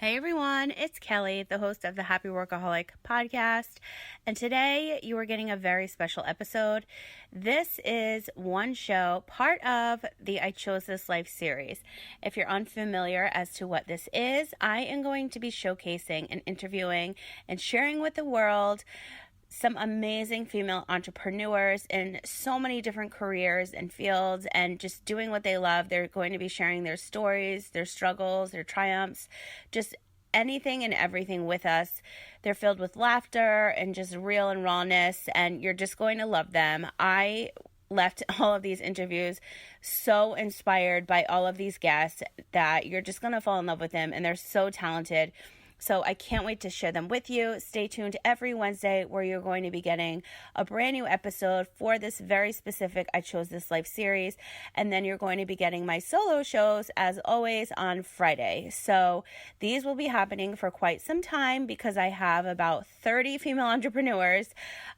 Hey everyone, it's Kelly, the host of the Happy Workaholic podcast, and today you are getting a very special episode. This is one show, part of the I Chose This Life series. If you're unfamiliar as to what this is, I am going to be showcasing and interviewing and sharing with the world some amazing female entrepreneurs in so many different careers and fields and just doing what they love. They're going to be sharing their stories, their struggles, their triumphs, just anything and everything with us. They're filled with laughter and just real and rawness, and you're just going to love them. I left all of these interviews so inspired by all of these guests that you're just going to fall in love with them, and they're so talented. So I can't wait to share them with you. Stay tuned every Wednesday where you're going to be getting a brand new episode for this very specific I Chose This Life series. And then you're going to be getting my solo shows as always on Friday. So these will be happening for quite some time because I have about 30 female entrepreneurs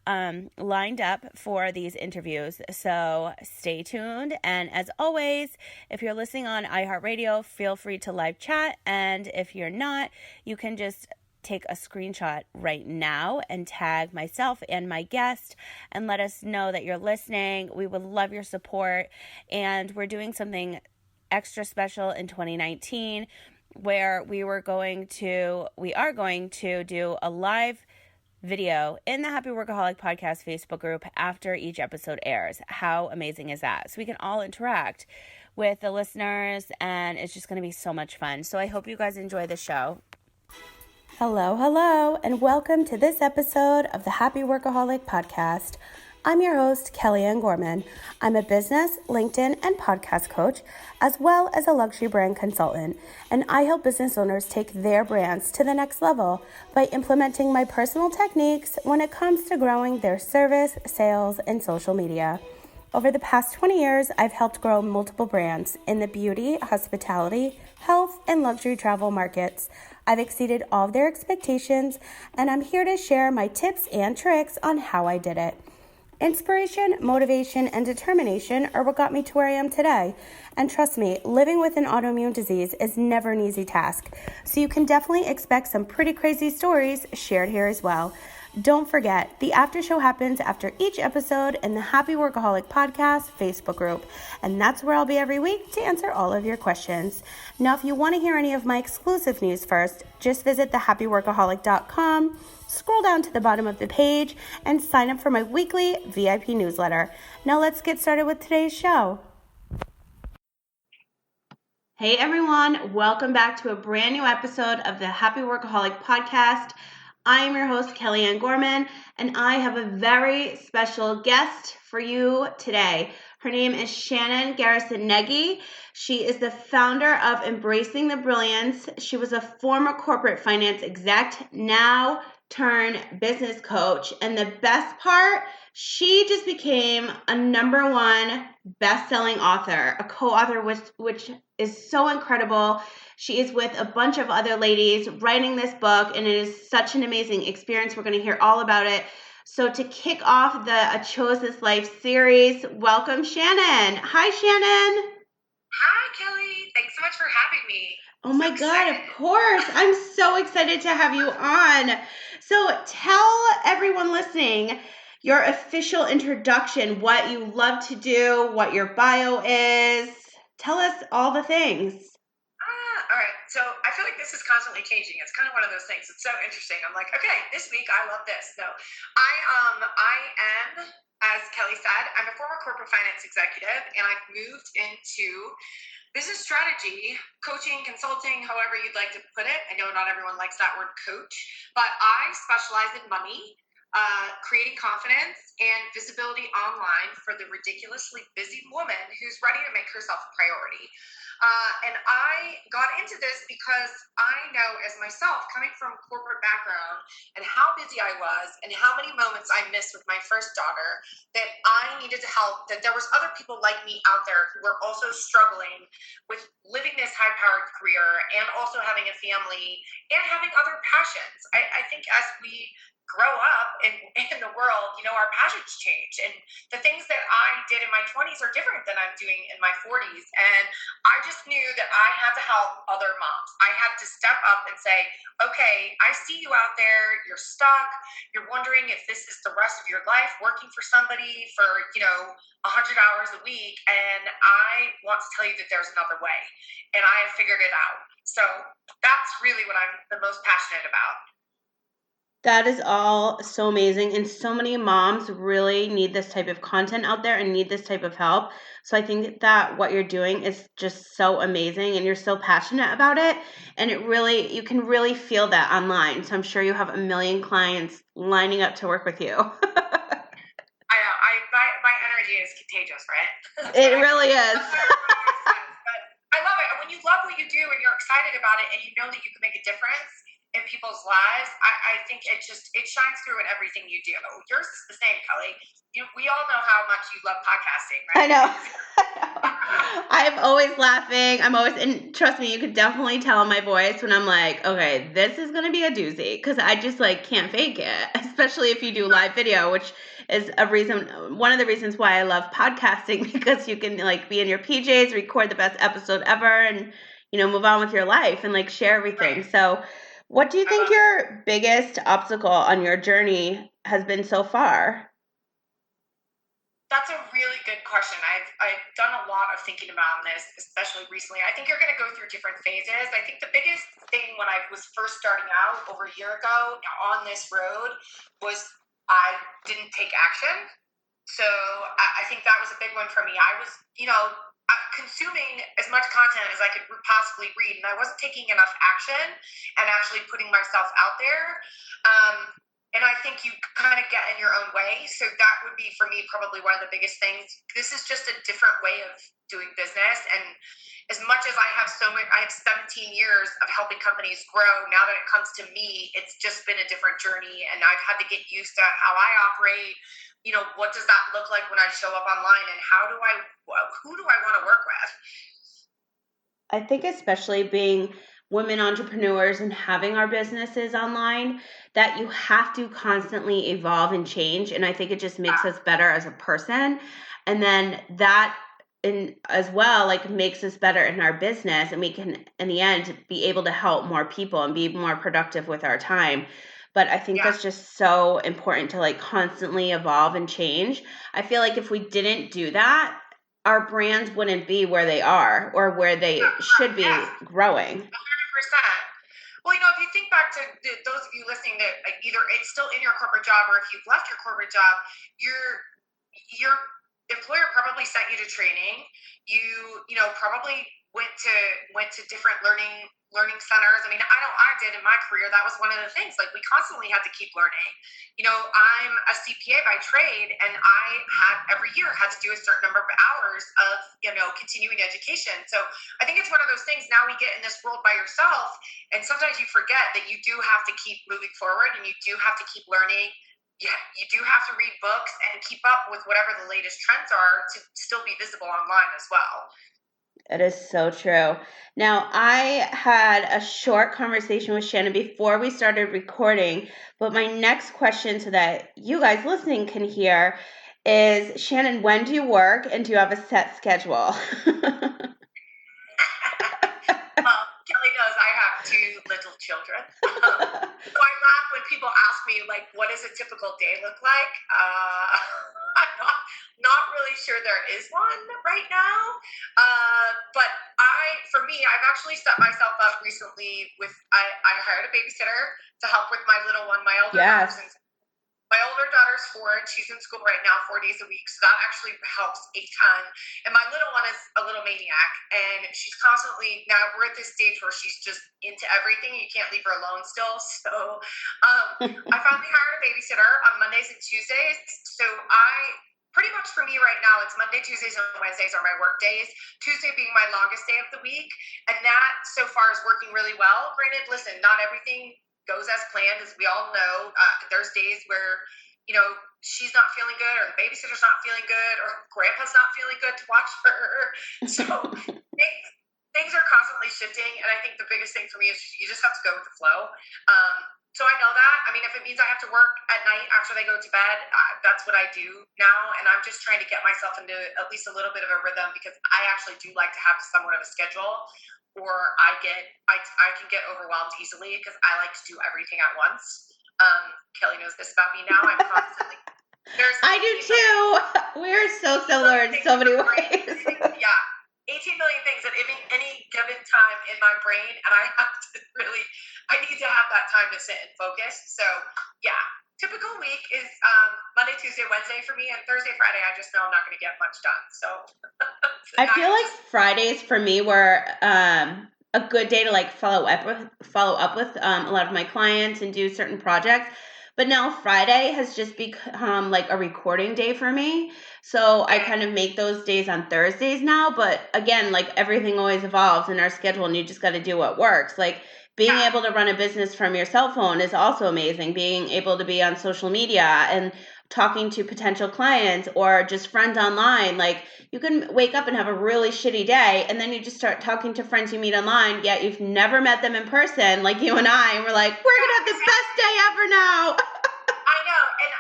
lined up for these interviews. So stay tuned. And as always, if you're listening on iHeartRadio, feel free to live chat. And if you're not, you can just take a screenshot right now and tag myself and my guest and let us know that you're listening. We would love your support. And we're doing something extra special in 2019 where we are going to do a live video in the Happy Workaholic Podcast Facebook group after each episode airs. How amazing is that? So we can all interact with the listeners, and it's just going to be so much fun. So I hope you guys enjoy the show. Hello, and welcome to this episode of the Happy Workaholic Podcast. I'm your host, Kellyanne Gorman. I'm a business, LinkedIn, and podcast coach, as well as a luxury brand consultant, and I help business owners take their brands to the next level by implementing my personal techniques when it comes to growing their service, sales, and social media. Over the past 20 years, I've helped grow multiple brands in the beauty, hospitality, health, and luxury travel markets. I've exceeded all of their expectations, and I'm here to share my tips and tricks on how I did it. Inspiration, motivation, and determination are what got me to where I am today. And trust me, living with an autoimmune disease is never an easy task. So you can definitely expect some pretty crazy stories shared here as well. Don't forget, the after show happens after each episode in the Happy Workaholic Podcast Facebook group, and that's where I'll be every week to answer all of your questions. Now, if you want to hear any of my exclusive news first, just visit thehappyworkaholic.com, scroll down to the bottom of the page, and sign up for my weekly VIP newsletter. Now let's get started with today's show. Hey everyone, welcome back to a brand new episode of the Happy Workaholic Podcast. I'm your host, Kellyanne Gorman, and I have a very special guest for you today. Her name is Shannon Garrison Negi. She is the founder of Embracing the Brilliance. She was a former corporate finance exec, now turned business coach. And the best part, she just became a #1 best-selling author, a co-author which is so incredible. She is with a bunch of other ladies writing this book, and it is such an amazing experience. We're going to hear all about it. So to kick off the I Chose This Life series, welcome Shannon. Hi, Shannon. Hi, Kelly. Thanks so much for having me. Oh my God, of course. I'm so excited to have you on. So tell everyone listening your official introduction, what you love to do, what your bio is. Tell us all the things. All right. So I feel like this is constantly changing. It's kind of one of those things. It's so interesting. I'm like, okay, this week I love this. So I am, as Kelly said, I'm a former corporate finance executive, and I've moved into business strategy, coaching, consulting, however you'd like to put it. I know not everyone likes that word coach, but I specialize in money, creating confidence and visibility online for the ridiculously busy woman who's ready to make herself a priority. And I got into this because I know as myself, coming from a corporate background and how busy I was and how many moments I missed with my first daughter, that I needed to help, that there was other people like me out there who were also struggling with living this high-powered career and also having a family and having other passions. I think as we grow up in the world, our passions change. And the things that I did in my 20s are different than I'm doing in my 40s. And I just knew that I had to help other moms. I had to step up and say, okay, I see you out there, you're stuck, you're wondering if this is the rest of your life working for somebody for, 100 hours a week. And I want to tell you that there's another way. And I have figured it out. So that's really what I'm the most passionate about. That is all so amazing. And so many moms really need this type of content out there and need this type of help. So I think that what you're doing is just so amazing and you're so passionate about it. And you can really feel that online. So I'm sure you have a million clients lining up to work with you. I know. My energy is contagious, right? It really is. But I love it. And when you love what you do and you're excited about it and you know that you can make a difference in people's lives, I think it shines through in everything you do. Yours is the same, Kelly. We all know how much you love podcasting, right? I know. I'm always laughing. And trust me, you could definitely tell in my voice when I'm like, okay, this is going to be a doozy, because I just can't fake it, especially if you do live video, which is one of the reasons why I love podcasting, because you can be in your PJs, record the best episode ever, and move on with your life and share everything. Right. So what do you think your biggest obstacle on your journey has been so far? That's a really good question. I've done a lot of thinking about this, especially recently. I think you're going to go through different phases. I think the biggest thing when I was first starting out over a year ago on this road was I didn't take action. So I think that was a big one for me. I was, consuming as much content as I could possibly read, and I wasn't taking enough action and actually putting myself out there. And I think you kind of get in your own way. So that would be, for me, probably one of the biggest things. This is just a different way of doing business. And as much as I have I have 17 years of helping companies grow. Now that it comes to me, it's just been a different journey. And I've had to get used to how I operate. What does that look like when I show up online? And who do I want to work with? I think especially being women entrepreneurs and having our businesses online, that you have to constantly evolve and change. And I think it just makes us better as a person. And then that as well, makes us better in our business. And we can, in the end, be able to help more people and be more productive with our time. But I think that's just so important to constantly evolve and change. I feel like if we didn't do that, our brands wouldn't be where they are or where they should be growing. 100%. Well, if you think back to those of you listening that either it's still in your corporate job or if you've left your corporate job, your employer probably sent you to training. You probably went to different learning centers. I mean, I did in my career. That was one of the things. We constantly had to keep learning. I'm a CPA by trade, and I every year had to do a certain number of hours of continuing education. So I think it's one of those things. Now we get in this world by yourself, and sometimes you forget that you do have to keep moving forward, and you do have to keep learning. You do have to read books and keep up with whatever the latest trends are to still be visible online as well. It is so true. Now, I had a short conversation with Shannon before we started recording, but my next question so that you guys listening can hear is, Shannon, when do you work and do you have a set schedule? Well, Kelly knows I have 2 little children. So I laugh when people ask me, what does a typical day look like? I'm not really sure there is one right now. But for me, I've actually set myself up recently with, I hired a babysitter to help with my little one, my older daughter. My older daughter's 4 and she's in school right now 4 days a week. So that actually helps a ton. And my little one is a little maniac, and she's constantly, now we're at this stage where she's just into everything. You can't leave her alone still. So I finally hired a babysitter on Mondays and Tuesdays. So pretty much for me right now, it's Monday, Tuesdays, and Wednesdays are my work days. Tuesday being my longest day of the week. And that so far is working really well. Granted, listen, not everything goes as planned, as we all know. There's days where, she's not feeling good, or the babysitter's not feeling good, or grandpa's not feeling good to watch her. So things are constantly shifting, and I think the biggest thing for me is you just have to go with the flow. So I know that. I mean, if it means I have to work at night after they go to bed, that's what I do now, and I'm just trying to get myself into at least a little bit of a rhythm, because I actually do like to have somewhat of a schedule, or I can get overwhelmed easily because I like to do everything at once. Kelly knows this about me now. I'm constantly I do too. We are so similar in so many ways. Yeah. 18 million things at any given time in my brain, and I need to have that time to sit and focus. So yeah, typical week is Monday, Tuesday, Wednesday for me, and Thursday, Friday, I just know I'm not going to get much done. So I feel like Fridays for me were a good day to like follow up with a lot of my clients and do certain projects. But now Friday has just become like a recording day for me. So I kind of make those days on Thursdays now. But again, like everything always evolves in our schedule, and you just got to do what works. Like being able to run a business from your cell phone is also amazing. Being able to be on social media and talking to potential clients or just friends online. Like you can wake up and have a really shitty day, and then you just start talking to friends you meet online, yet you've never met them in person, like you and I, and we're like, we're going to have the best day ever now. I know. And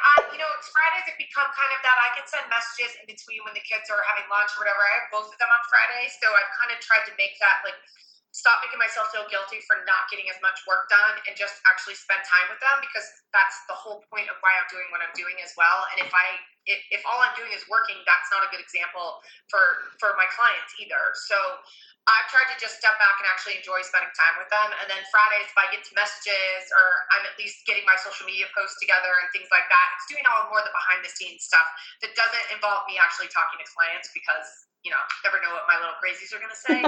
Fridays have become kind of that I can send messages in between when the kids are having lunch or whatever. I have both of them on Fridays. So I've kind of tried to make that like stop making myself feel guilty for not getting as much work done and just actually spend time with them, because that's the whole point of why I'm doing what I'm doing as well. And if all I'm doing is working, that's not a good example for my clients either. So I've tried to just step back and actually enjoy spending time with them. And then Fridays, if I get to messages or I'm at least getting my social media posts together and things like that, it's doing all more the behind the scenes stuff that doesn't involve me actually talking to clients, because never know what my little crazies are going to say.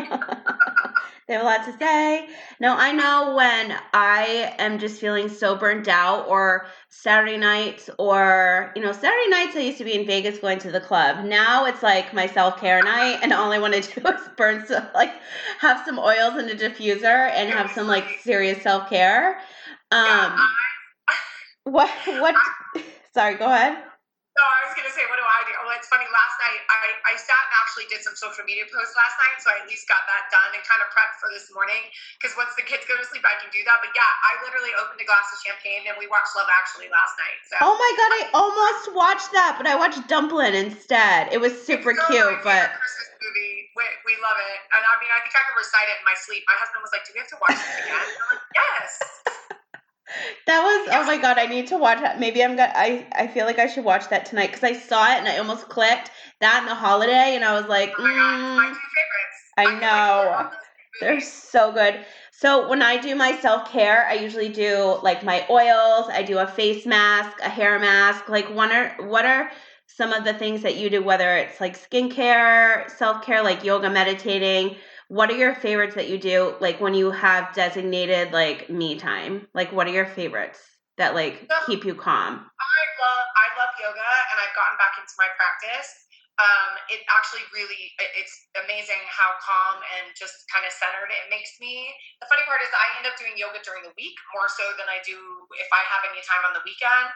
They have a lot to say. No, I know when I am just feeling so burnt out, or Saturday nights, or, Saturday nights I used to be in Vegas going to the club. Now it's like my self-care night, and all I want to do is have some oils in a diffuser and have some like serious self-care. What, sorry, go ahead. No, I was going to say, what do I do? Well, it's funny. Last night, I sat and actually did some social media posts last night, so I at least got that done and kind of prepped for this morning, because once the kids go to sleep, I can do that. But yeah, I literally opened a glass of champagne, and we watched Love Actually last night. So. Oh my God, I almost watched that, but I watched Dumplin' instead. It was super cute, but... Christmas movie. We love it. And I mean, I think I can recite it in my sleep. My husband was like, do we have to watch this again? And I'm like, yes. That was, oh my God, I need to watch that. Maybe I feel like I should watch that tonight, because I saw it and I almost clicked that and The Holiday, and I was like, oh my God, it's my two favorites. I know. They're so good. So when I do my self-care, I usually do like my oils, I do a face mask, a hair mask. Like what are some of the things that you do, whether it's like skincare, self-care, like yoga, meditating? What are your favorites that you do, like when you have designated like me time? Like what are your favorites that like keep you calm? I love yoga, and I've gotten back into my practice. It actually it's amazing how calm and just kind of centered it makes me. The funny part is I end up doing yoga during the week more so than I do if I have any time on the weekend.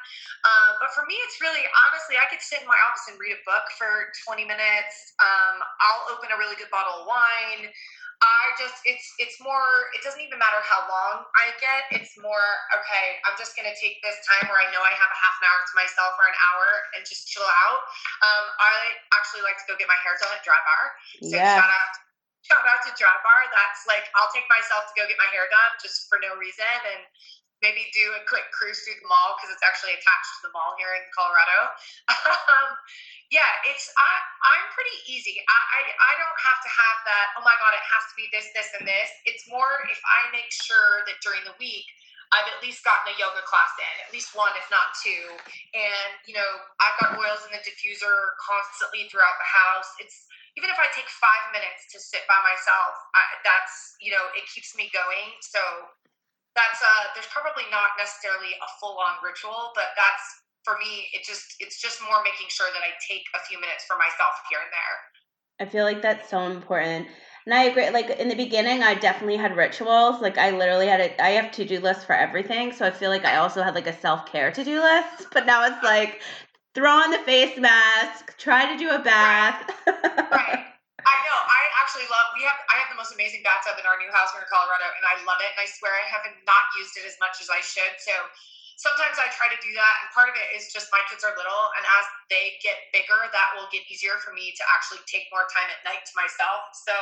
But for me, it's really, honestly, I could sit in my office and read a book for 20 minutes. I'll open a really good bottle of wine. It's more, it doesn't even matter how long I get. It's more, okay, I'm just going to take this time where I know I have a half an hour to myself or an hour and just chill out. I actually like to go get my hair done at Dry Bar. So shout out to Dry Bar. That's like, I'll take myself to go get my hair done just for no reason, and maybe do a quick cruise through the mall, because it's actually attached to the mall here in Colorado. Yeah, I'm pretty easy. I don't have to have that, oh my God, it has to be this, this, and this. It's more if I make sure that during the week I've at least gotten a yoga class in, at least one, if not two. And, I've got oils in the diffuser constantly throughout the house. It's, even if I take 5 minutes to sit by myself, that's, it keeps me going. So that's, there's probably not necessarily a full-on ritual, but that's, for me, it's just more making sure that I take a few minutes for myself here and there. I feel like that's so important. And I agree. Like in the beginning, I definitely had rituals. Like I literally I have to-do lists for everything. So I feel like I also had like a self-care to-do list. But now it's like throw on the face mask, try to do a bath. Right. I know. I actually love, I have the most amazing bathtub in our new house here in Colorado, and I love it. And I swear I haven't not used it as much as I should. So sometimes I try to do that. And part of it is just my kids are little. And as they get bigger, that will get easier for me to actually take more time at night to myself. So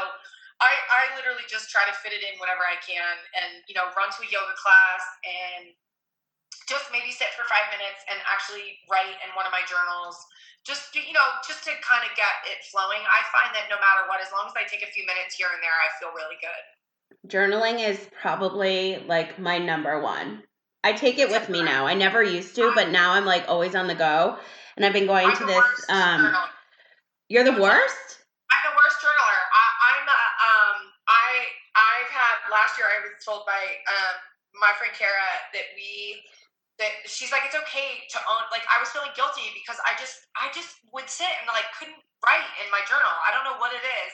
I literally just try to fit it in whenever I can and, run to a yoga class and just maybe sit for 5 minutes and actually write in one of my journals, just to kind of get it flowing. I find that no matter what, as long as I take a few minutes here and there, I feel really good. Journaling is probably like my number one. I take it with me now. I never used to, but now I'm like always on the go. And I've been going to this. You're the worst? I'm the worst journaler. I've had, last year I was told by my friend Kara that she's like, it's okay to own, like I was feeling guilty because I just would sit and like couldn't write in my journal. I don't know what it is.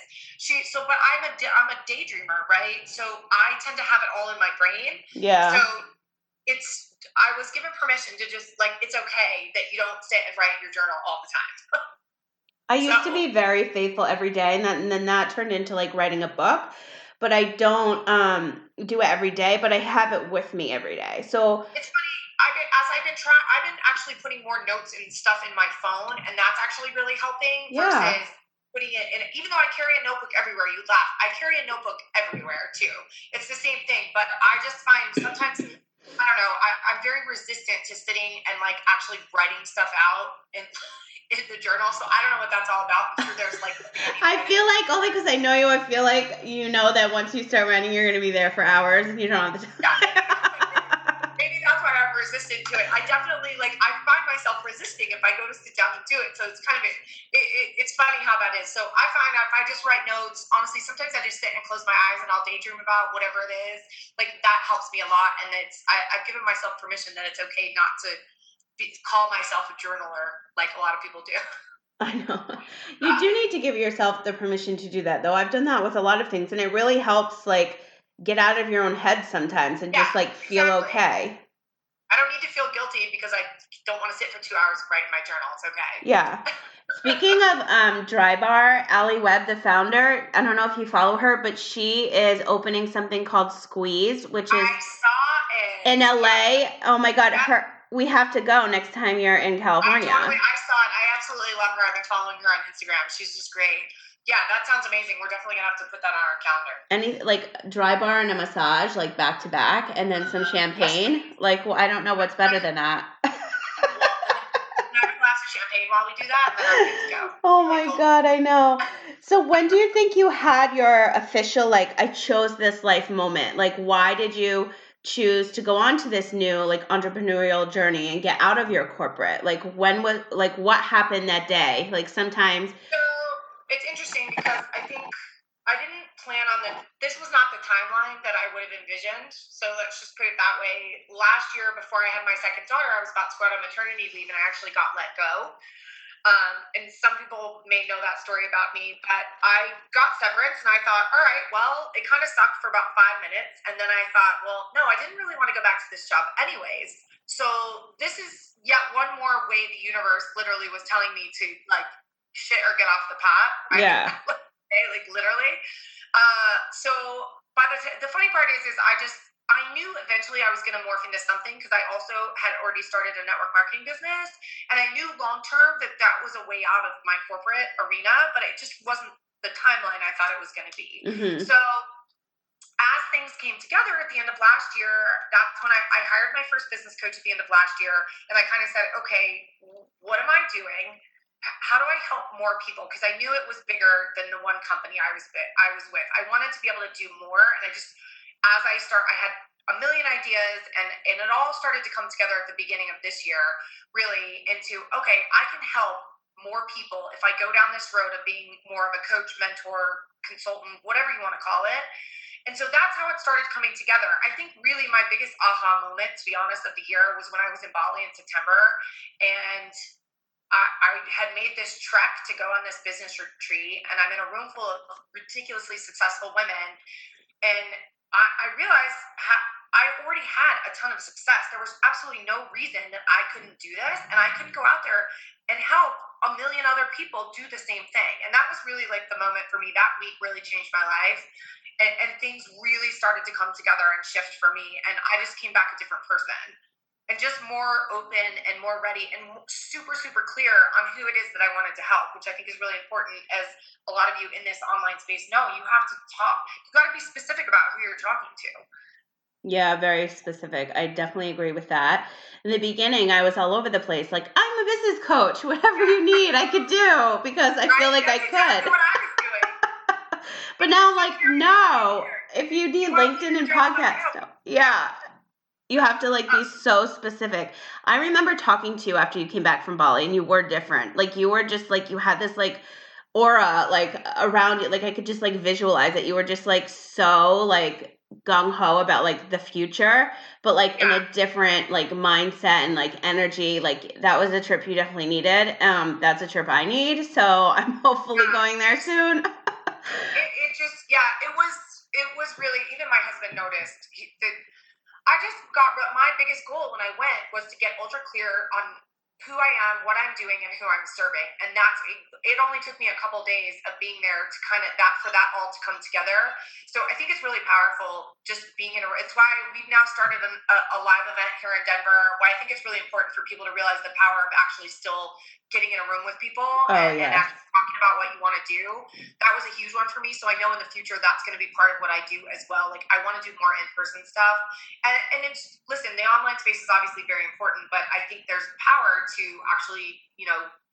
But I'm a daydreamer, right? So I tend to have it all in my brain. Yeah. So I was given permission to just like, it's okay that you don't sit and write in your journal all the time. I used to be very faithful every day, and then that turned into like writing a book. But I don't do it every day, but I have it with me every day. So it's funny. I've been actually putting more notes and stuff in my phone, and that's actually really helping. Versus putting it in. Even though I carry a notebook everywhere, you laugh. I carry a notebook everywhere too. It's the same thing, but I just find sometimes, I don't know, I'm very resistant to sitting and like actually writing stuff out in the journal. So I don't know what that's all about. I'm sure there's like I feel like, only because I know you, I feel like that once you start writing, you're going to be there for hours and you don't have the time. Maybe that's why I'm resistant to it. I definitely I find myself resisting if I go to sit down and do it. So it's kind of it's funny how that is. So I find if I just write notes, honestly, sometimes I just sit and close my eyes and I'll daydream about whatever it is. Like that helps me a lot. And I've given myself permission that it's okay not to call myself a journaler like a lot of people do. I know. You do need to give yourself the permission to do that, though. I've done that with a lot of things, and it really helps, like, get out of your own head sometimes and just, like, feel okay. I don't need to feel guilty because I don't want to sit for 2 hours and write in my journal. It's okay. Yeah. Speaking of Dry Bar, Allie Webb, the founder, I don't know if you follow her, but she is opening something called Squeeze, which is I saw it in LA. Oh my God, we have to go next time you're in California. I saw it. I absolutely love her. I've been following her on Instagram. She's just great. Yeah, that sounds amazing. We're definitely gonna have to put that on our calendar. Like Dry Bar and a massage, like back to back, and then some champagne. Like, well, I don't know what's better than that. Have a glass of champagne while we do that, and then I'm good to go. Oh my God, I know. So when do you think you had your official, like, I chose this life moment? Like, why did you choose to go on to this new, like, entrepreneurial journey and get out of your corporate? Like, what happened that day? Like, sometimes. So it's interesting because I think I didn't plan on this was not the timeline that I would have envisioned. So let's just put it that way. Last year, before I had my second daughter, I was about to go out on maternity leave, and I actually got let go. And some people may know that story about me, but I got severance and I thought, all right, well, it kind of sucked for about 5 minutes. And then I thought, well, no, I didn't really want to go back to this job anyways. So this is yet one more way the universe literally was telling me to like shit or get off the pot. Yeah. Like literally. So the funny part is I knew eventually I was going to morph into something because I also had already started a network marketing business, and I knew long term that was a way out of my corporate arena, but it just wasn't the timeline I thought it was going to be. Mm-hmm. So as things came together at the end of last year, that's when I hired my first business coach at the end of last year, and I kind of said, okay, what am I doing? How do I help more people? Because I knew it was bigger than the one company I was with. I wanted to be able to do more, and I had a million ideas, and it all started to come together at the beginning of this year, really into, okay, I can help more people if I go down this road of being more of a coach, mentor, consultant, whatever you want to call it. And so that's how it started coming together. I think really my biggest aha moment, to be honest, of the year was when I was in Bali in September, and I had made this trek to go on this business retreat, and I'm in a room full of ridiculously successful women, and I realized I already had had a ton of success. There was absolutely no reason that I couldn't do this, and I couldn't go out there and help a million other people do the same thing. And that was really like the moment for me. That week really changed my life. And things really started to come together and shift for me. And I just came back a different person and just more open and more ready and super, super clear on who it is that I wanted to help, which I think is really important, as a lot of you in this online space know. You have to talk. You got to be specific about who you're talking to. Yeah, very specific. I definitely agree with that. In the beginning, I was all over the place. Like, I'm a business coach. Whatever you need, I could do, because I feel like I That's could. exactly what I was doing. But now I'm like, no. If you need LinkedIn and podcast stuff, yeah, you have to like be so specific. I remember talking to you after you came back from Bali, and you were different. Like, you were just like, you had this like aura like around you. Like, I could just like visualize it. You were just like so like gung-ho about like the future, but like in a different like mindset and like energy. Like, that was a trip you definitely needed. That's a trip I need, so I'm hopefully going there soon. It was really, even my husband noticed. I just got, my biggest goal when I went was to get ultra clear on who I am, what I'm doing, and who I'm serving. And it only took me a couple days of being there to kind of for that all to come together. So I think it's really powerful just being it's why we've now started a live event here in Denver, why I think it's really important for people to realize the power of actually still getting in a room with people and actually talking about what you want to do. That was a huge one for me. So I know in the future that's going to be part of what I do as well. Like, I want to do more in-person stuff. And it's, listen, the online space is obviously very important, but I think there's power to actually,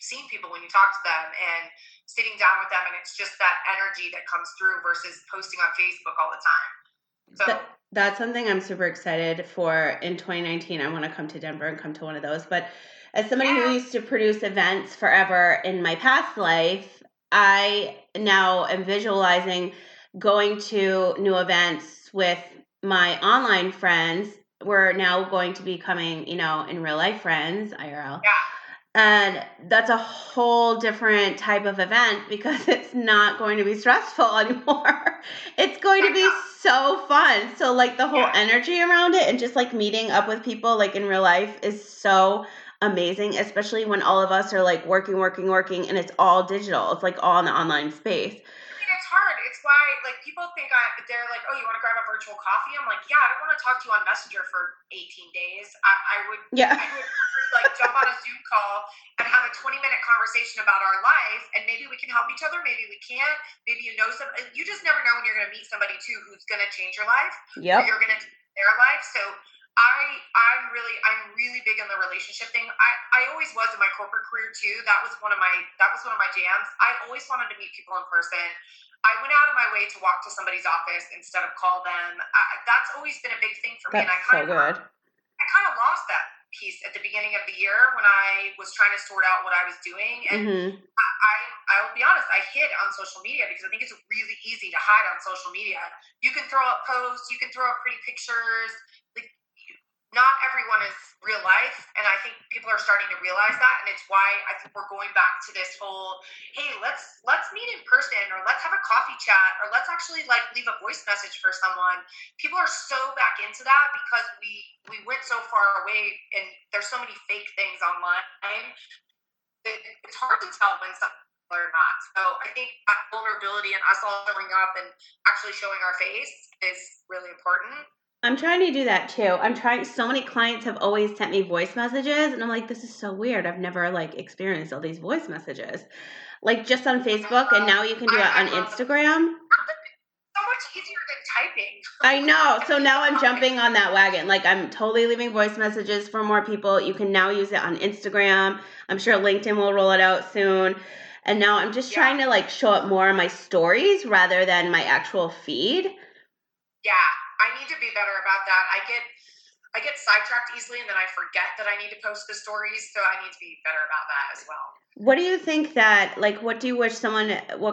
seeing people when you talk to them and sitting down with them. And it's just that energy that comes through versus posting on Facebook all the time. So that's something I'm super excited for in 2019. I want to come to Denver and come to one of those. But as somebody who used to produce events forever in my past life, I now am visualizing going to new events with my online friends. We're now going to be becoming, in real life friends, IRL. Yeah. And that's a whole different type of event, because it's not going to be stressful anymore. It's going to be so fun. So like the whole energy around it and just like meeting up with people like in real life is so amazing, especially when all of us are like working, and it's all digital. It's like all in the online space. I mean, it's hard. It's why, like, people think they're like, oh, you want to grab a virtual coffee? I'm like, yeah, I don't want to talk to you on Messenger for 18 days. I would like jump on a Zoom call and have a 20-minute conversation about our life, and maybe we can help each other, maybe we can't, maybe you just never know when you're going to meet somebody too who's going to change your life, or you're going to change their life. So I'm really big on the relationship thing. I always was in my corporate career too. That was one of my jams. I always wanted to meet people in person. I went out of my way to walk to somebody's office instead of call them. That's always been a big thing for me. That's so good. I kind of lost that piece at the beginning of the year when I was trying to sort out what I was doing. And I will be honest, I hid on social media because I think it's really easy to hide on social media. You can throw up posts, you can throw up pretty pictures. Like, not everyone is real life, and I think people are starting to realize that, and it's why I think we're going back to this whole, hey, let's meet in person, or let's have a coffee chat, or let's actually like leave a voice message for someone. People are so back into that because we went so far away, and there's so many fake things online. It's hard to tell when something or not. So I think that vulnerability and us all showing up and actually showing our face is really important. I'm trying to do that too. So many clients have always sent me voice messages, and I'm like, this is so weird. I've never like experienced all these voice messages, like just on Facebook, and now you can do it on Instagram. So much easier than typing. I know. So now I'm jumping on that wagon. Like, I'm totally leaving voice messages for more people. You can now use it on Instagram. I'm sure LinkedIn will roll it out soon. And now I'm just trying to like show up more on my stories rather than my actual feed. Yeah, I need to be better about that. I get sidetracked easily, and then I forget that I need to post the stories. So I need to be better about that as well. What do you think that, like, what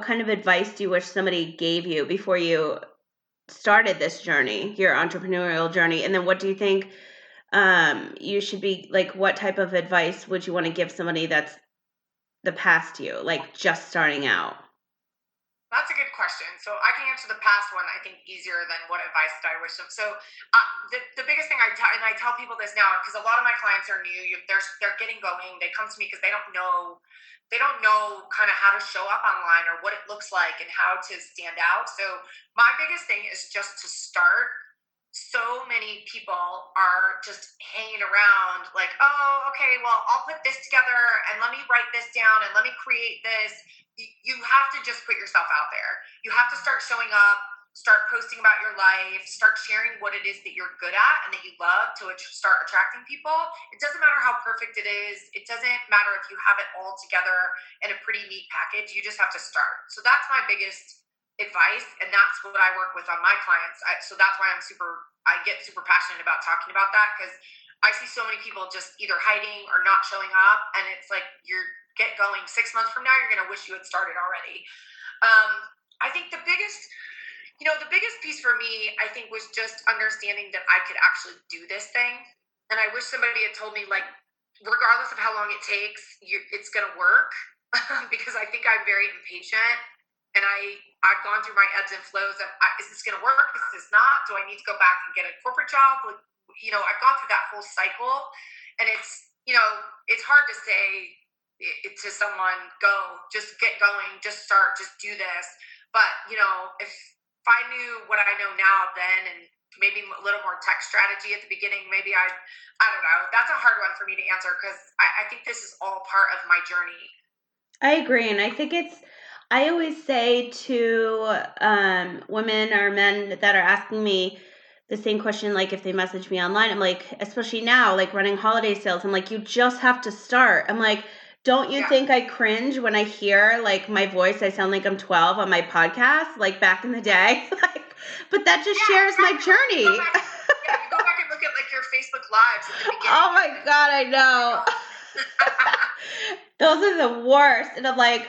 kind of advice do you wish somebody gave you before you started this journey, your entrepreneurial journey? And then what do you think you should be, like, what type of advice would you want to give somebody that's the past you, like just starting out? That's a good question. So I can answer the past one, I think, easier than what advice did I wish them. So the biggest thing I tell people this now, because a lot of my clients are new, they're getting going. They come to me because they don't know kind of how to show up online or what it looks like and how to stand out. So my biggest thing is just to start. So many people are just hanging around like, oh, okay, well, I'll put this together and let me write this down and let me create this. You have to just put yourself out there. You have to start showing up, start posting about your life, start sharing what it is that you're good at and that you love to start attracting people. It doesn't matter how perfect it is. It doesn't matter if you have it all together in a pretty neat package. You just have to start. So that's my biggest advice, and that's what I work with on my clients. So that's why I get super passionate about talking about that, because I see so many people just either hiding or not showing up, and it's like, get going. 6 months from now, you're going to wish you had started already. I think the biggest piece for me, I think, was just understanding that I could actually do this thing. And I wish somebody had told me, like, regardless of how long it takes, it's going to work, because I think I'm very impatient. And I've gone through my ebbs and flows of, is this going to work? Is this not? Do I need to go back and get a corporate job? Like, I've gone through that whole cycle, and it's hard to say to someone, go, just get going, just start, just do this. But, if I knew what I know now then, and maybe a little more tech strategy at the beginning, maybe I don't know. That's a hard one for me to answer, because I think this is all part of my journey. I agree. And I think I always say to women or men that are asking me the same question, like if they message me online, I'm like, especially now, like running holiday sales, I'm like, you just have to start. I'm like, don't you think I cringe when I hear like my voice? I sound like I'm 12 on my podcast, like back in the day. But that just shares my journey. You go back and look at like your Facebook lives at the beginning. Oh my God, I know. Those are the worst. And I'm like,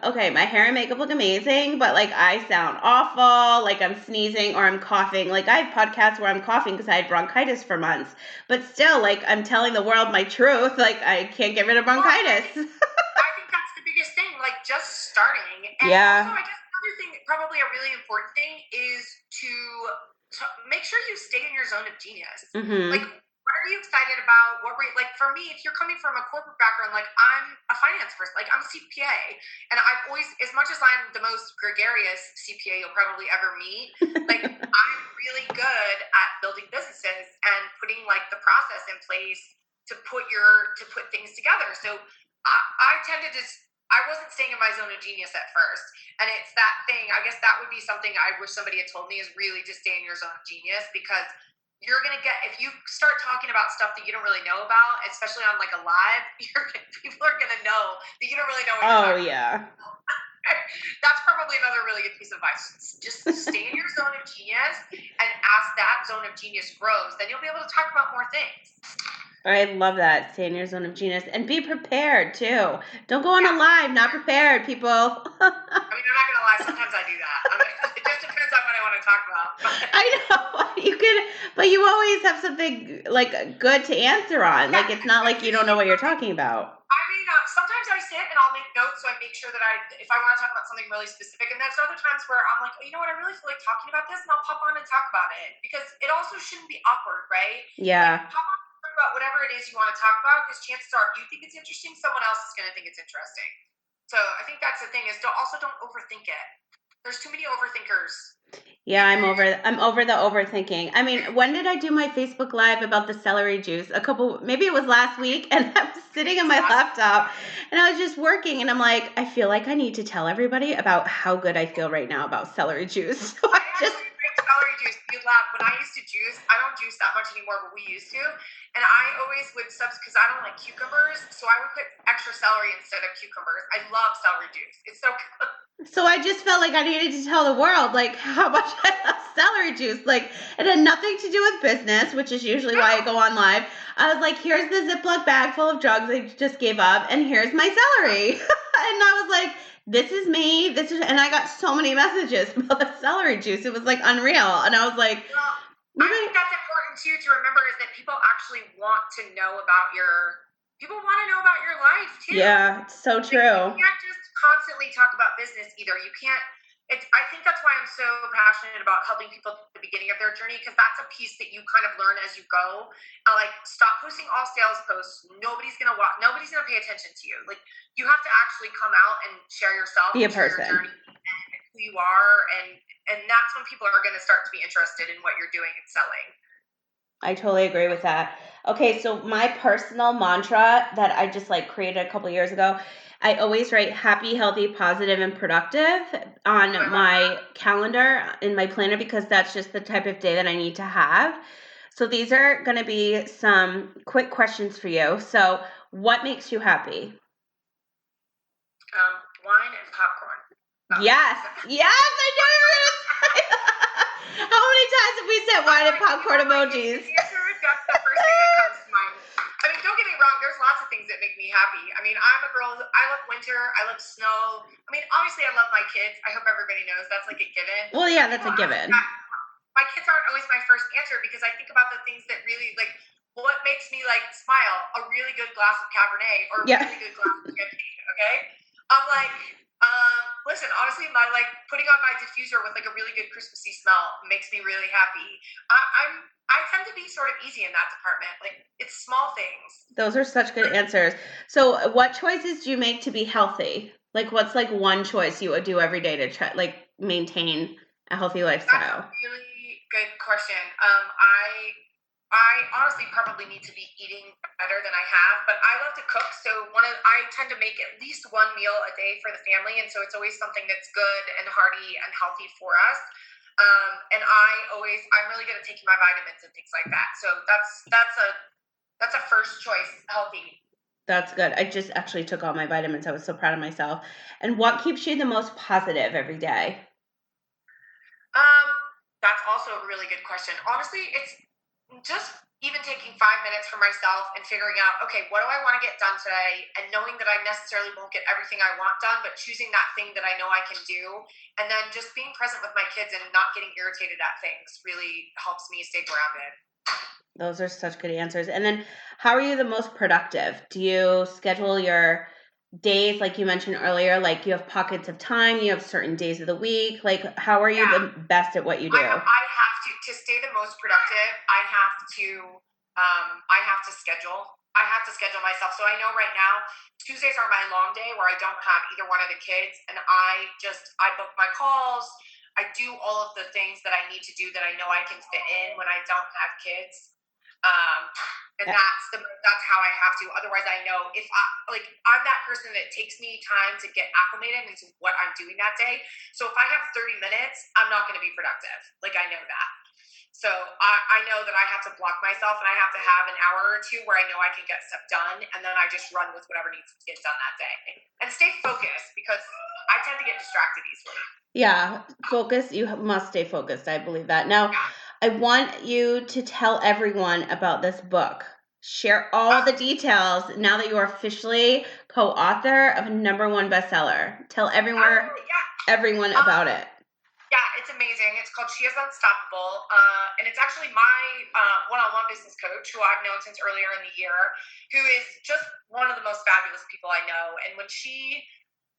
okay, my hair and makeup look amazing, but like I sound awful, like I'm sneezing or I'm coughing. Like I have podcasts where I'm coughing because I had bronchitis for months. But still, like I'm telling the world my truth. Like I can't get rid of bronchitis. I think that's the biggest thing, like just starting. And also, I guess another thing, probably a really important thing, is to make sure you stay in your zone of genius. Mm-hmm. Like, what are you excited about? Like for me, if you're coming from a corporate background, like I'm a finance person, like I'm a CPA, and I've always, as much as I'm the most gregarious CPA you'll probably ever meet, like I'm really good at building businesses and putting like the process in place to put things together. So I tended to. I wasn't staying in my zone of genius at first. And it's that thing, I guess that would be something I wish somebody had told me, is really to stay in your zone of genius, because you're going to get, if you start talking about stuff that you don't really know about, especially on like a live, people are going to know that you don't really know what you're talking about. That's probably another really good piece of advice. Just stay in your zone of genius, and as that zone of genius grows, then you'll be able to talk about more things. I love that. Stay in your zone of genius and be prepared too. Don't go on a live not prepared, people. I mean, I'm not gonna lie. Sometimes I do that. It just depends on what I want to talk about. I know you could, but you always have something like good to answer on. Like it's not like you don't know what you're talking about. I mean, sometimes I sit and I'll make notes, so I make sure that if I want to talk about something really specific, and there's other times where I'm like, oh, you know what, I really feel like talking about this, and I'll pop on and talk about it, because it also shouldn't be awkward, right? Yeah. Like, pop on about whatever it is you want to talk about, because chances are, if you think it's interesting, someone else is going to think it's interesting. So I think that's the thing, is don't overthink it. There's too many overthinkers. Yeah, I'm over the overthinking. I mean, when did I do my Facebook Live about the celery juice? Maybe it was last week, and I was sitting on my laptop and I was just working, and I'm like, I feel like I need to tell everybody about how good I feel right now about celery juice. So I just drink celery juice. You laugh. When I used to juice, I don't juice that much anymore, but we used to. And I always would because I don't like cucumbers, so I would put extra celery instead of cucumbers. I love celery juice. It's so good. So I just felt like I needed to tell the world, like, how much I love celery juice. Like, it had nothing to do with business, which is usually why I go on live. I was like, here's the Ziploc bag full of drugs I just gave up, and here's my celery. And I was like, this is me. And I got so many messages about the celery juice. It was like unreal. And I was like, I think that's important too to remember, is that people actually want to know about your life too. Yeah, it's so true. You can't just constantly talk about business either. You can't I think that's why I'm so passionate about helping people at the beginning of their journey, because that's a piece that you kind of learn as you go. Like, stop posting all sales posts. Nobody's gonna watch. Nobody's gonna pay attention to you. Like, you have to actually come out and share yourself, Be a and share your person. journey and who you are, and that's when people are gonna start to be interested in what you're doing and selling. I totally agree with that. Okay, so my personal mantra that I just like created a couple years ago, I always write happy, healthy, positive, and productive on my calendar in my planner because that's just the type of day that I need to have. So these are going to be some quick questions for you. So, what makes you happy? Wine and popcorn. Yes, yes, I know you were going to say that. How many times have we said wine and popcorn emojis? That's the first thing that comes to mind. I mean, don't get me wrong, there's lots of things that make me happy. I mean, I'm a girl, I love winter, I love snow. I mean, obviously I love my kids. I hope everybody knows that's like a given. Well, yeah, that's a given. My kids aren't always my first answer because I think about the things that really, like, what makes me like smile? A really good glass of Cabernet or a really good glass of champagne, okay? I'm like, listen, honestly, my like putting on my diffuser with like a really good Christmassy smell makes me really happy. I tend to be sort of easy in that department. Like, it's small things. Those are such good answers. So, what choices do you make to be healthy? Like, what's like one choice you would do every day to try like maintain a healthy lifestyle? That's a really good question. I honestly probably need to be eating better than I have, but I love to cook. So I tend to make at least one meal a day for the family, and so it's always something that's good and hearty and healthy for us. And I'm really good at taking my vitamins and things like that. So that's a first choice, healthy. That's good. I just actually took all my vitamins. I was so proud of myself. And what keeps you the most positive every day? That's also a really good question. Honestly, it's just even taking 5 minutes for myself and figuring out, okay, what do I want to get done today? And knowing that I necessarily won't get everything I want done, but choosing that thing that I know I can do. And then just being present with my kids and not getting irritated at things really helps me stay grounded. Those are such good answers. And then, how are you the most productive? Do you schedule your days like you mentioned earlier? Like, you have pockets of time, you have certain days of the week. Like, how are you the best at what you do? I have to stay the most productive. I have to schedule. I have to schedule myself. So I know right now Tuesdays are my long day where I don't have either one of the kids, and I book my calls. I do all of the things that I need to do that I know I can fit in when I don't have kids. And that's how I have to. Otherwise, I know I'm that person that takes me time to get acclimated into what I'm doing that day. So if I have 30 minutes, I'm not going to be productive. Like, I know that. So I know that I have to block myself, and I have to have an hour or two where I know I can get stuff done, and then I just run with whatever needs to get done that day and stay focused because I tend to get distracted easily. Yeah, focus. You must stay focused. I believe that. Now, I want you to tell everyone about this book. Share all the details now that you are officially co-author of a #1 bestseller. Tell everyone about it. Yeah, it's amazing. It's called She Is Unstoppable. And it's actually my one-on-one business coach who I've known since earlier in the year, who is just one of the most fabulous people I know. And when she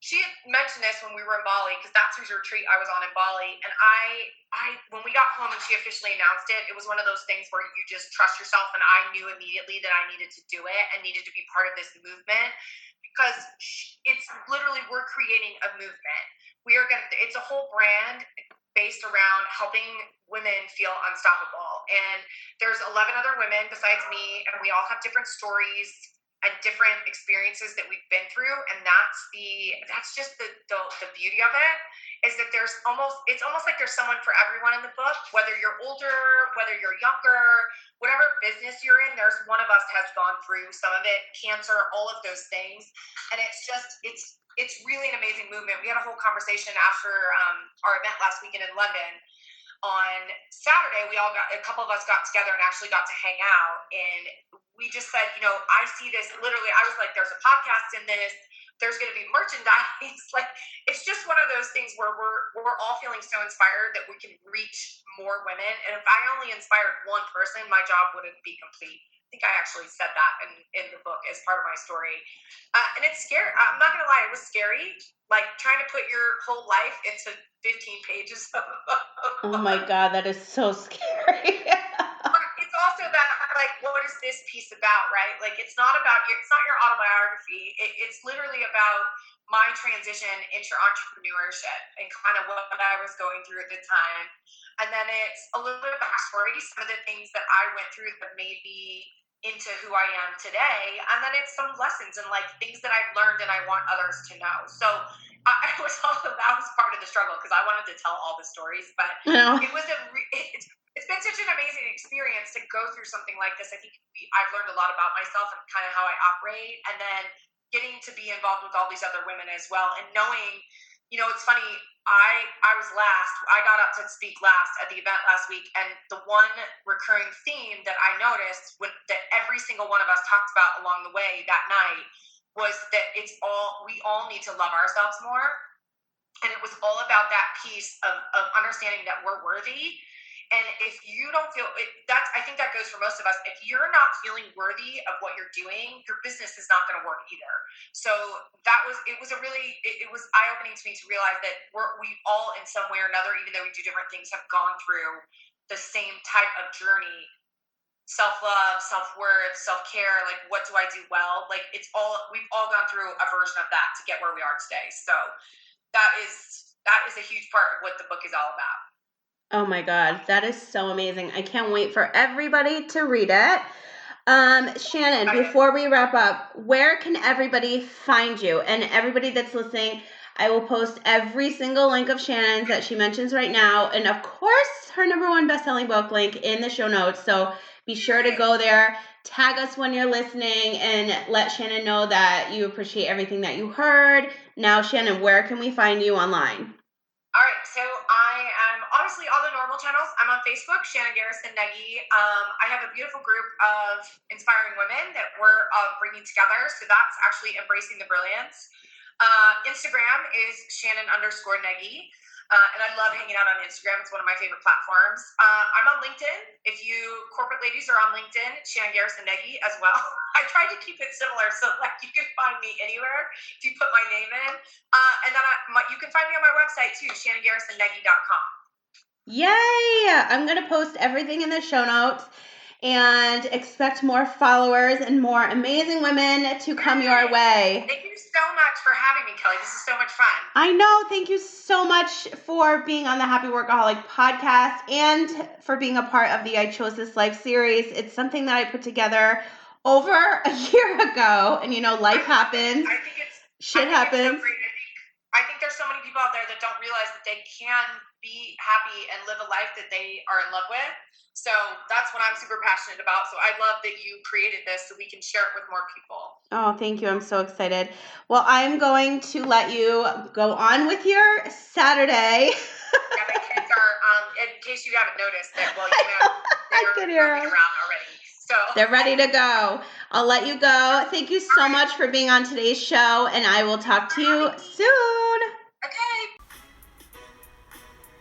had mentioned this when we were in Bali, because that's whose retreat I was on in Bali. And I when we got home and she officially announced it, it was one of those things where you just trust yourself. And I knew immediately that I needed to do it and needed to be part of this movement, because it's literally, we're creating a movement. It's a whole brand based around helping women feel unstoppable. And there's 11 other women besides me, and we all have different stories and different experiences that we've been through. And that's just the beauty of it, is that it's almost like there's someone for everyone in the book, whether you're older, whether you're younger, whatever business you're in, there's one of us has gone through some of it, cancer, all of those things. And it's really an amazing movement. We had a whole conversation after our event last weekend in London. On Saturday, a couple of us got together and actually got to hang out. And we just said, I see this literally. I was like, there's a podcast in this. There's going to be merchandise. Like, it's just one of those things where we're all feeling so inspired that we can reach more women. And if I only inspired one person, my job wouldn't be complete. think I actually said that in the book as part of my story. And it's scary. I'm not going to lie. It was scary. Like trying to put your whole life into 15 pages of Oh my God, that is so scary. But it's also that, like, what is this piece about, right? Like, it's not your autobiography. It's literally about my transition into entrepreneurship and kind of what I was going through at the time. And then it's a little bit of backstory, some of the things that I went through that made me into who I am today. And then it's some lessons and like things that I've learned and I want others to know. So that was part of the struggle because I wanted to tell all the stories, but it was it's been such an amazing experience to go through something like this. I think I've learned a lot about myself and kind of how I operate, and then getting to be involved with all these other women as well, and knowing, it's funny. I was last. I got up to speak last at the event last week, and the one recurring theme that I noticed that every single one of us talked about along the way that night was that we all need to love ourselves more, and it was all about that piece of understanding that we're worthy. And if you don't feel it, I think that goes for most of us. If you're not feeling worthy of what you're doing, your business is not going to work either. So it was eye-opening to me to realize that we all in some way or another, even though we do different things, have gone through the same type of journey. Self-love, self-worth, self-care, like what do I do well? Like we've all gone through a version of that to get where we are today. So that is a huge part of what the book is all about. Oh my God, that is so amazing. I can't wait for everybody to read it. Shannon, before we wrap up, where can everybody find you? And everybody that's listening, I will post every single link of Shannon's that she mentions right now. And of course, her #1 best-selling book link in the show notes. So be sure to go there, tag us when you're listening, and let Shannon know that you appreciate everything that you heard. Now, Shannon, where can we find you online? All right, so I am obviously all the normal channels. I'm on Facebook, Shannon Garrison Negi. I have a beautiful group of inspiring women that we're bringing together. So that's actually Embracing the Brilliance. Instagram is Shannon_Negi. And I love hanging out on Instagram. It's one of my favorite platforms. I'm on LinkedIn. If you corporate ladies are on LinkedIn, Shannon Garrison Negi as well. I tried to keep it similar, so like you can find me anywhere if you put my name in. And then you can find me on my website too, ShannonGarrisonNegi.com. Yay! I'm going to post everything in the show notes. And expect more followers and more amazing women to come your way. Thank you so much for having me, Kelly. This is so much fun. I know. Thank you so much for being on the Happy Workaholic podcast and for being a part of the I Chose This Life series. It's something that I put together over a year ago. And, life happens. Shit happens. It's so great. I think there's so many people out there that don't realize that they can be happy and live a life that they are in love with. So that's what I'm super passionate about. So I love that you created this so we can share it with more people. Oh, thank you. I'm so excited. Well, I'm going to let you go on with your Saturday. Yeah, my kids are, in case you haven't noticed, they're running around already. So they're ready to go. I'll let you go. Thank you so much for being on today's show, and I will talk to you soon. Okay.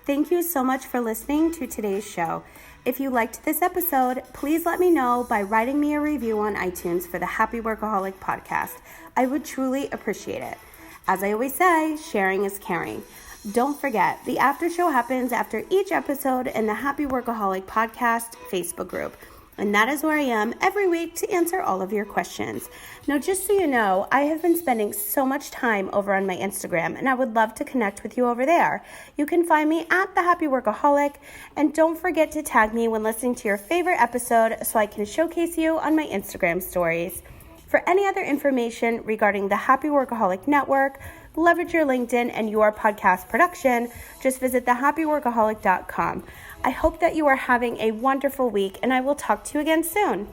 Thank you so much for listening to today's show. If you liked this episode, please let me know by writing me a review on iTunes for the Happy Workaholic podcast. I would truly appreciate it. As I always say, sharing is caring. Don't forget, the after show happens after each episode in the Happy Workaholic podcast Facebook group. And that is where I am every week to answer all of your questions. Now, just so you know, I have been spending so much time over on my Instagram, and I would love to connect with you over there. You can find me at The Happy Workaholic, and don't forget to tag me when listening to your favorite episode so I can showcase you on my Instagram stories. For any other information regarding the Happy Workaholic Network, leverage your LinkedIn and your podcast production, just visit thehappyworkaholic.com. I hope that you are having a wonderful week, and I will talk to you again soon.